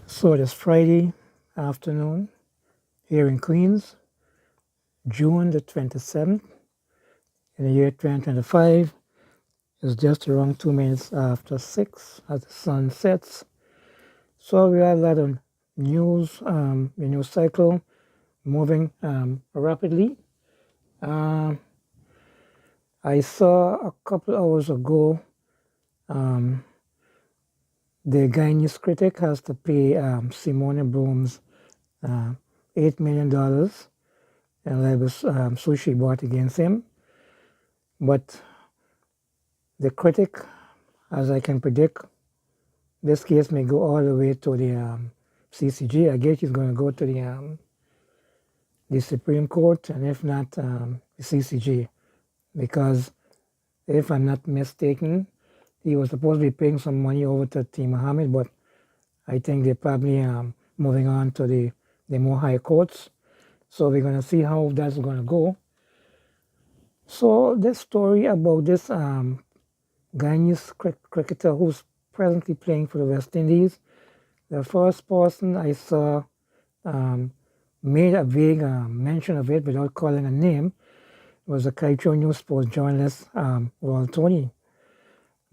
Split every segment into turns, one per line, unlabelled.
So it is Friday afternoon here in Queens, June the 27th in the year 2025. It's just around 2 minutes after 6 as the sun sets. So we have a lot of news, the news cycle moving rapidly. Uh, I saw a couple hours ago um, the Guyanese Critic has to pay Simona Broomes $8 million and there was sushi bought against him. But the Critic, as I can predict, this case may go all the way to the CCG. I guess he's going to go to the Supreme Court, and if not, the CCG, because if I'm not mistaken, he was supposed to be paying some money over to T. Mohamed, but I think they're probably moving on to the more high courts. So we're going to see how that's going to go. So this story about this Guyanese cricketer who's presently playing for the West Indies, the first person I saw made a vague mention of it without calling a name was a Kaicho News Post journalist, Royal Tony.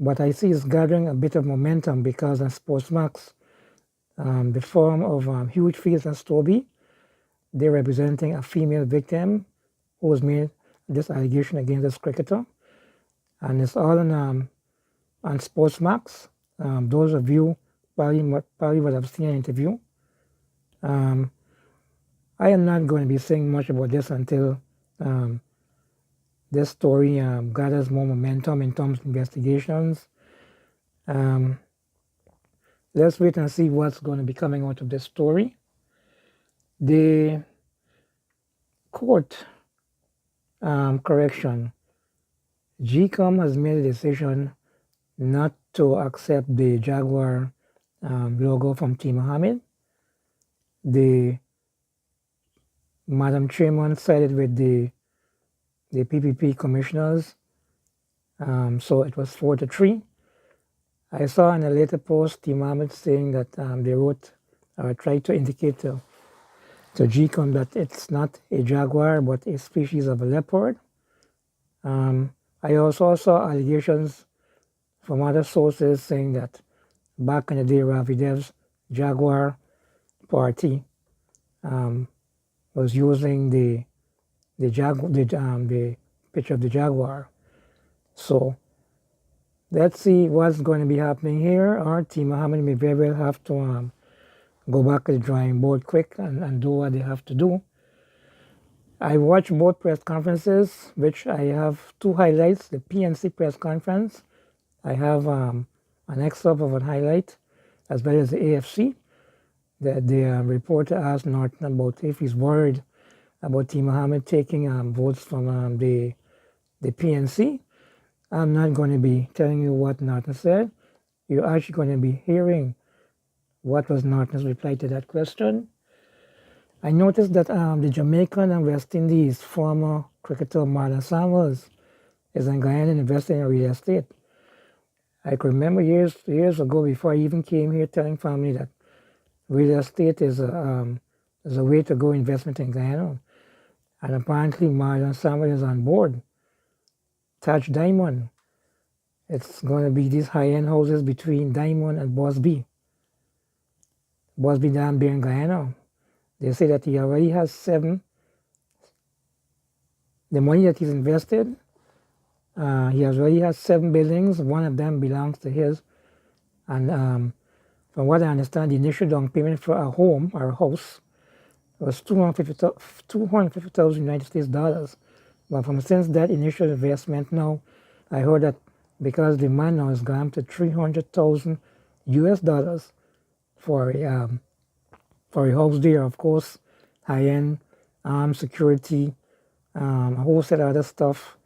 But I see it's gathering a bit of momentum because on Sportsmax, the firm of Huge Fields and Stobie, they're representing a female victim who was made this allegation against this cricketer. And it's all on Sportsmax. Those of you probably would have seen an interview. I am not going to be saying much about this until this story gathers more momentum in terms of investigations. Let's wait and see what's going to be coming out of this story. The court correction, GCOM has made a decision not to accept the Jaguar logo from T. Mohamed. The Madam Chairman sided with the PPP commissioners, so it was 4-3. I saw in a later post T. Mohamed saying that they wrote or tried to indicate to GCOM that it's not a jaguar but a species of a leopard. I also saw allegations from other sources saying that back in the day, Ravi Dev's Jaguar party was using the picture of the jaguar. So let's see what's going to be happening here. Or T. Mohamed may very well have to go back to the drawing board quick and do what they have to do. I watched both press conferences, which I have two highlights. The PNC press conference, I have an excerpt of a highlight, as well as the AFC. The reporter asked Norton about if he's worried about T. Mohamed taking votes from the PNC. I'm not going to be telling you what Norton said. You're actually going to be hearing what was Norton's reply to that question. I noticed that the Jamaican and West Indies former cricketer Marlon Samuels is in Guyana investing in real estate. I could remember years ago, before I even came here, telling family that real estate is a way to go investment in Guyana. And apparently Marlon Samuel is on board. Touch Diamond. It's going to be these high-end houses between Diamond and Bosby. Bosby down there in Guyana. They say that he already has 7. The money that he's invested, he already has 7 buildings. One of them belongs to his. And from what I understand, the initial down payment for a home or a house was $250,000 United States dollars. But from since that initial investment now, I heard that because the man now has gone to $300,000 US dollars for a house there, of course, high-end security, a whole set of other stuff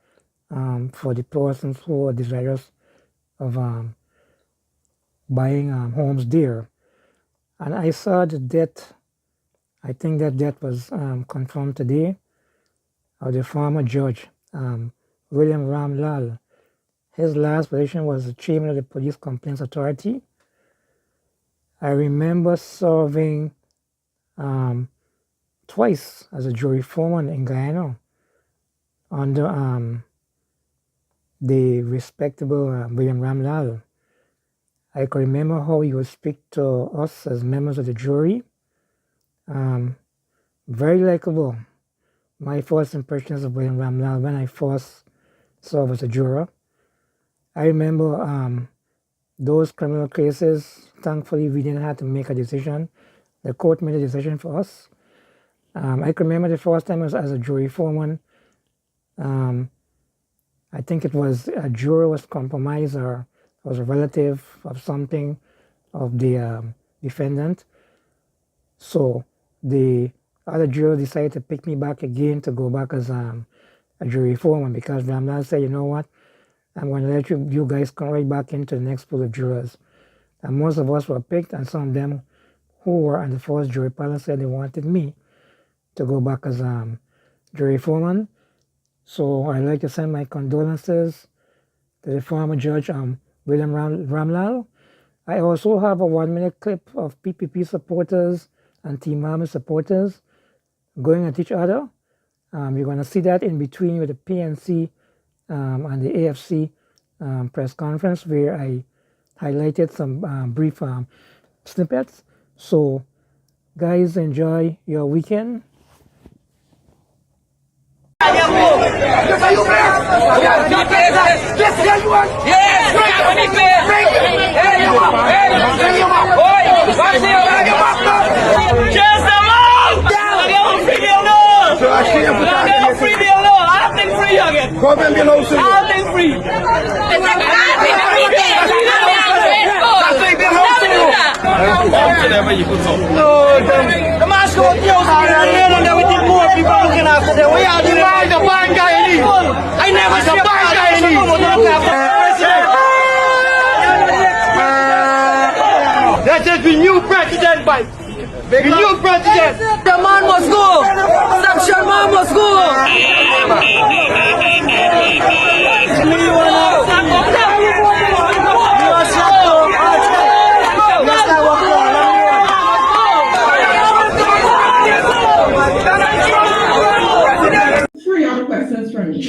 for the persons who are desirous of buying homes there. And I saw the debt, I think that debt was confirmed today, of the former judge, William Ramlal. His last position was the chairman of the Police Complaints Authority. I remember serving twice as a jury foreman in Guyana under the respectable William Ramlal. I can remember how he would speak to us as members of the jury. Very likable. My first impressions of William Ramlal when I first served as a juror. I remember those criminal cases, thankfully we didn't have to make a decision. The court made a decision for us. I can remember the first time I was as a jury foreman. I think it was a juror was compromised or was a relative of something of the defendant. So the other juror decided to pick me back again to go back as a jury foreman because Ramlal said, you know what, I'm going to let you guys come right back into the next pool of jurors. And most of us were picked, and some of them who were on the first jury panel said they wanted me to go back as jury foreman. So I'd like to send my condolences to the former judge, William Ramlal. I also have a 1-minute clip of PPP supporters and Team Mohamed supporters going at each other. You're going to see that in between with the PNC and the AFC press conference where I highlighted some brief snippets. So guys, enjoy your weekend.
That is the new president, by the new president.
The man must go. Section man must go.
Three other questions from me.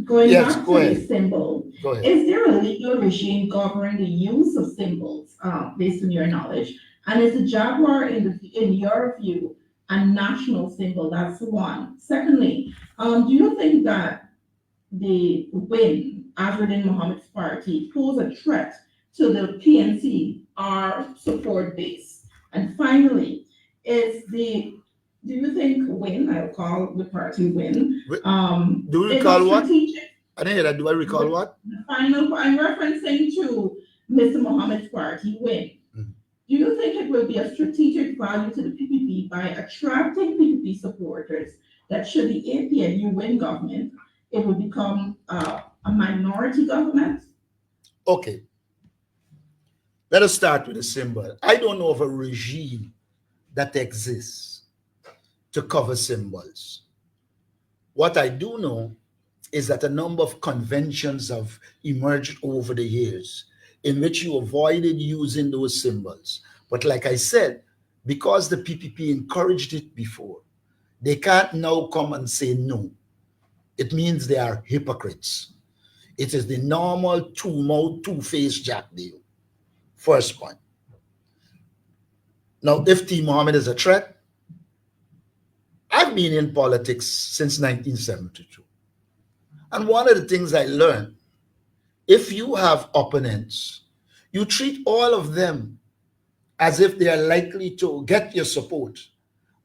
Going back to the symbol, is there a legal regime governing the use of symbols, based on your knowledge? And is the jaguar, in your view, a national symbol? That's one. Secondly, do you think that the win, as within Mohamed's party, pose a threat to the PNC or support base? And finally, do you think win, I'll call the party win,
do you recall what? I didn't hear that. Do I recall what?
The final, I'm referencing to Mr. Mohamed's party win. Do you think it will be a strategic value to the PPP by attracting PPP supporters that should the APNU win government, it will become a minority government?
Okay. Let us start with a symbol. I don't know of a regime that exists to cover symbols. What I do know is that a number of conventions have emerged over the years in which you avoided using those symbols. But like I said, because the PPP encouraged it before, they can't now come and say no. It means they are hypocrites. It is the normal two-mouth, two-faced Jack deal. First point. Now, if T. Mohamed is a threat, I've been in politics since 1972. And one of the things I learned, if you have opponents, you treat all of them as if they are likely to get your support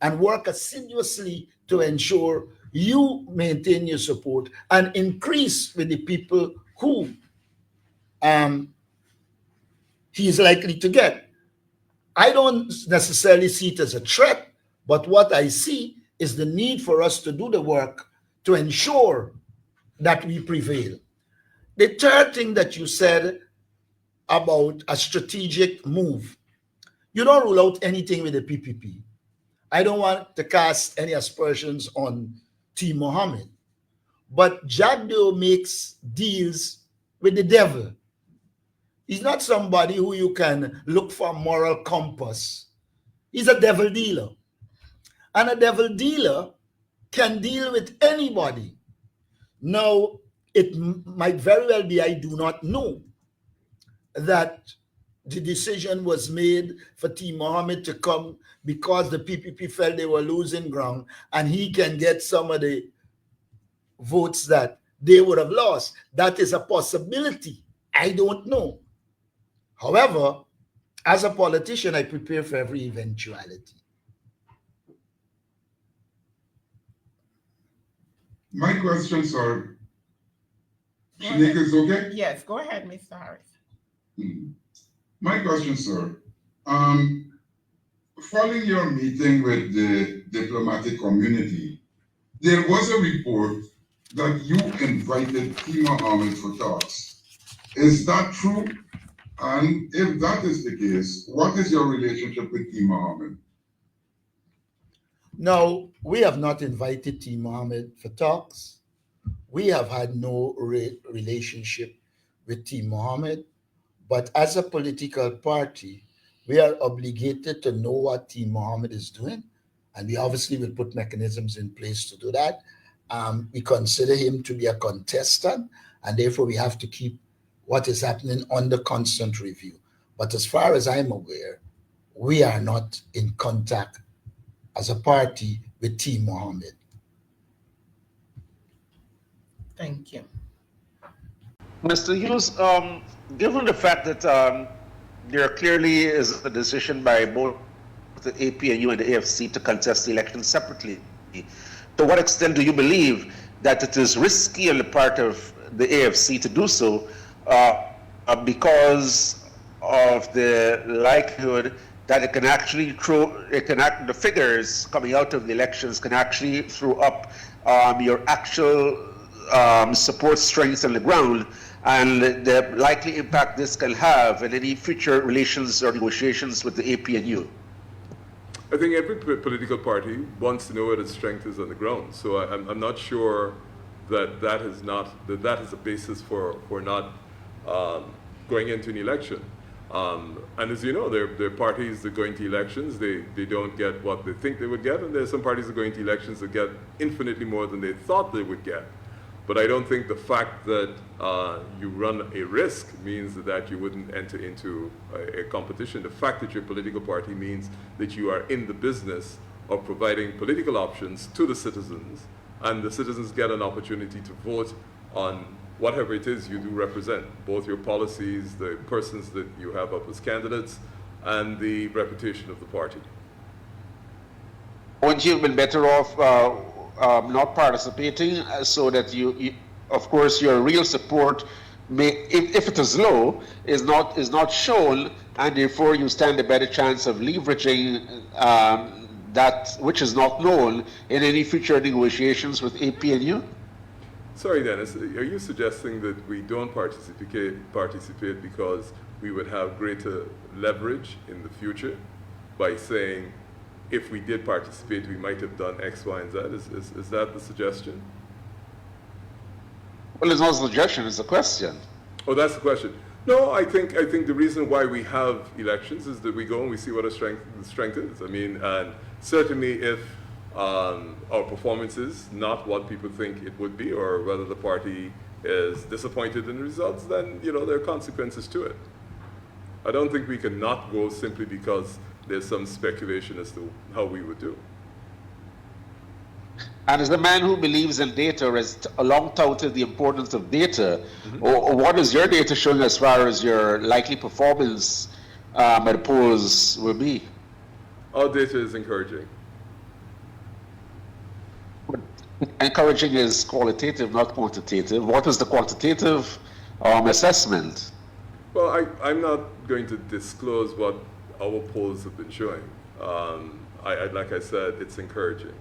and work assiduously to ensure you maintain your support and increase with the people who he is likely to get. I don't necessarily see it as a threat, but what I see is the need for us to do the work to ensure that we prevail. The third thing that you said about a strategic move, you don't rule out anything with the PPP. I don't want to cast any aspersions on T. Mohamed, but Jagdo makes deals with the devil. He's not somebody who you can look for a moral compass. He's a devil dealer. And a devil dealer can deal with anybody. Now, it might very well be, I do not know, that the decision was made for T. Mohamed to come because the PPP felt they were losing ground and he can get some of the votes that they would have lost. That is a possibility. I don't know. However, as a politician, I prepare for every eventuality.
My question, sir. Shanika, is okay?
Yes, go ahead, Mr. Harris.
My question, sir. Following your meeting with the diplomatic community, there was a report that you invited T. Mohamed for talks. Is that true? And if that is the case, what is your relationship with T. Mohamed?
No, we have not invited T. Mohamed for talks. We have had no relationship with T. Mohamed. But as a political party, we are obligated to know what T. Mohamed is doing. And we obviously will put mechanisms in place to do that. We consider him to be a contestant, and therefore we have to keep what is happening under constant review. But as far as I'm aware, we are not in contact as a party with T. Mohamed.
Thank you.
Mr. Hughes, given the fact that there clearly is a decision by both the APNU and the AFC to contest the election separately, to what extent do you believe that it is risky on the part of the AFC to do so because of the likelihood that it can actually the figures coming out of the elections can actually throw up your actual support strength on the ground, and the likely impact this can have in any future relations or negotiations with the APNU?
I think every political party wants to know what its strength is on the ground. So I'm not sure that is a basis for not going into an election. And as you know, there are parties that go into elections, they don't get what they think they would get, and there are some parties that go into elections that get infinitely more than they thought they would get. But I don't think the fact that you run a risk means that you wouldn't enter into a competition. The fact that you're a political party means that you are in the business of providing political options to the citizens, and the citizens get an opportunity to vote on whatever it is you do represent, both your policies, the persons that you have up as candidates, and the reputation of the party.
Wouldn't you have been better off not participating, so that you, of course, your real support may, if it is low, is not shown, and therefore you stand a better chance of leveraging that which is not known in any future negotiations with APNU?
Sorry, Dennis, are you suggesting that we don't participate because we would have greater leverage in the future by saying, if we did participate, we might have done X, Y, and Z? Is that the suggestion?
Well, it's not a suggestion, it's a question.
Oh, that's the question. No, I think the reason why we have elections is that we go and we see what our strength is. I mean, and certainly if our performance is not what people think it would be, or whether the party is disappointed in the results, then, you know, there are consequences to it. I don't think we can not go simply because there's some speculation as to how we would do.
And as a man who believes in data, has long touted the importance of data, or what is your data showing as far as your likely performance at the polls will be?
Our data is encouraging.
Encouraging is qualitative, not quantitative. What is the quantitative assessment?
Well, I'm not going to disclose what our polls have been showing. Like I said, it's encouraging.